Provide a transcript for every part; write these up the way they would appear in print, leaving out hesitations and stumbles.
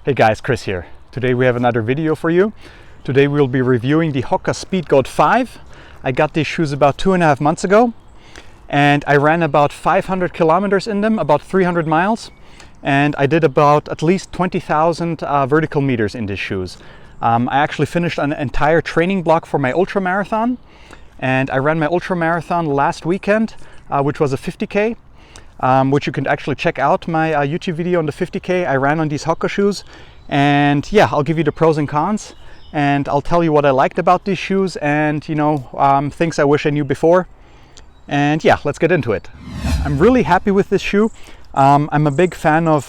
Hey guys, Chris here. Today we have another video for you. Today we'll be reviewing the HOKA Speedgoat 5. I got these shoes about 2.5 months ago and I ran about 500 kilometers in them, about 300 miles. And I did about at least 20,000 vertical meters in these shoes. I actually finished an entire training block for my ultra marathon. And I ran my ultra marathon last weekend, which was a 50K. Which you can actually check out my YouTube video on the 50K. I ran on these HOKA shoes, and yeah, I'll give you the pros and cons, and I'll tell you what I liked about these shoes, and things I wish I knew before. And yeah, let's get into it. I'm really happy with this shoe. I'm a big fan of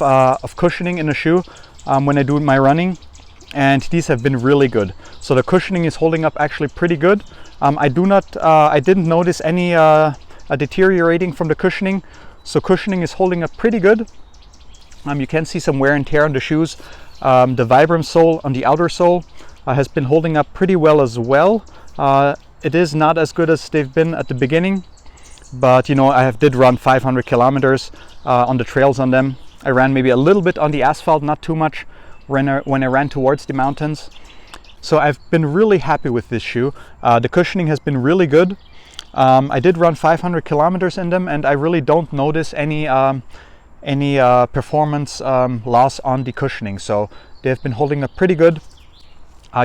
cushioning in a shoe when I do my running, and these have been really good. So the cushioning is holding up actually pretty good. I didn't notice any deteriorating from the cushioning. So cushioning is holding up pretty good. You can see some wear and tear on the shoes. The Vibram sole on the outer sole has been holding up pretty well as well. It is not as good as they've been at the beginning, but I did run 500 kilometers on the trails on them. I ran maybe a little bit on the asphalt, not too much when I ran towards the mountains. So I've been really happy with this shoe. The cushioning has been really good. I did run 500 kilometers in them, and I really don't notice any performance loss on the cushioning. So they've been holding up pretty good.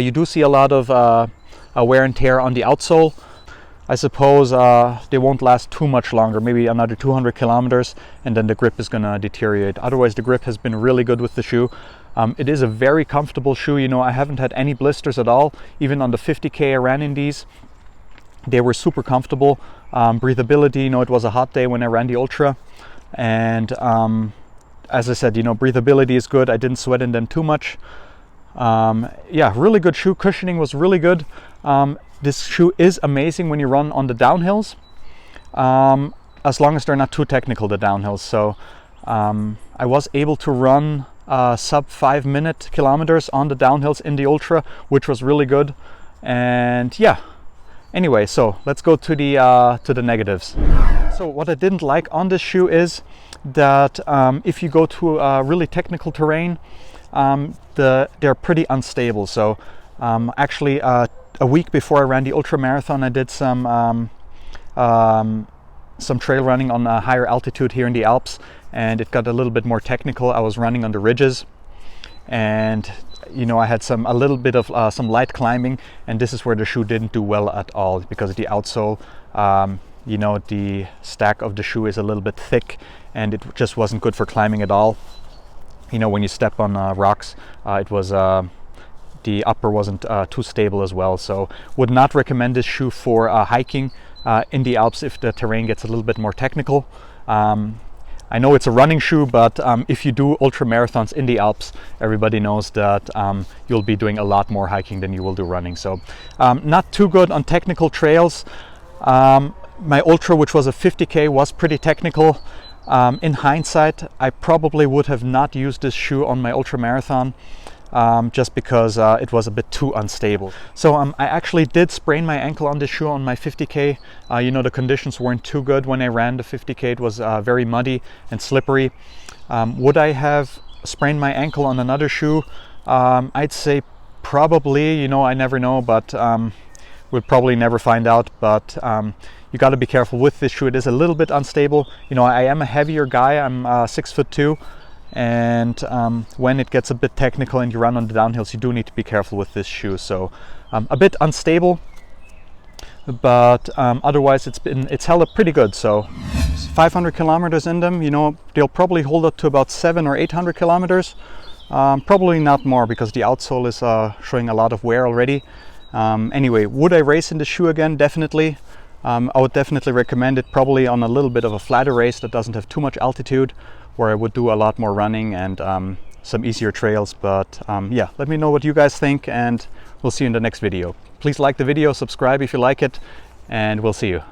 You do see a lot of wear and tear on the outsole. I suppose they won't last too much longer, maybe another 200 kilometers, and then the grip is going to deteriorate. Otherwise, the grip has been really good with the shoe. It is a very comfortable shoe. I haven't had any blisters at all. Even on the 50K I ran in these, they were super comfortable. Breathability, it was a hot day when I ran the ultra, and as I said, breathability is good. I didn't sweat in them too much. Yeah, really good shoe. Cushioning was really good. This shoe is amazing when you run on the downhills, as long as they're not too technical, the downhills. So I was able to run sub 5-minute kilometers on the downhills in the ultra, which was really good. And yeah, anyway, so let's go to the negatives. So what I didn't like on this shoe is that if you go to really technical terrain, they're pretty unstable. So actually a week before I ran the ultra marathon, I did some trail running on a higher altitude here in the Alps, and it got a little bit more technical. I was running on the ridges, and I had a little bit of some light climbing, and this is where the shoe didn't do well at all, because the outsole, the stack of the shoe is a little bit thick, and it just wasn't good for climbing at all. When you step on rocks, the upper wasn't too stable as well. So would not recommend this shoe for hiking in the Alps if the terrain gets a little bit more technical. I know it's a running shoe, but if you do ultra marathons in the Alps, everybody knows that you'll be doing a lot more hiking than you will do running. So not too good on technical trails. My ultra, which was a 50K, was pretty technical. In hindsight, I probably would have not used this shoe on my ultra marathon, just because it was a bit too unstable. So I actually did sprain my ankle on this shoe on my 50K. The conditions weren't too good when I ran the 50K. It was very muddy and slippery. Would I have sprained my ankle on another shoe? I'd say probably. I never know, but we'll probably never find out. But you got to be careful with this shoe. It is a little bit unstable. I am a heavier guy. I'm 6'2". And when it gets a bit technical and you run on the downhills, you do need to be careful with this shoe. So a bit unstable, but otherwise it's held up pretty good. So 500 kilometers in them, they'll probably hold up to about 700 or 800 kilometers. Probably not more, because the outsole is showing a lot of wear already. Anyway, would I race in the shoe again? Definitely. I would definitely recommend it, probably on a little bit of a flatter race that doesn't have too much altitude, where I would do a lot more running and some easier trails. But yeah, let me know what you guys think, and we'll see you in the next video. Please like the video, subscribe if you like it, and we'll see you.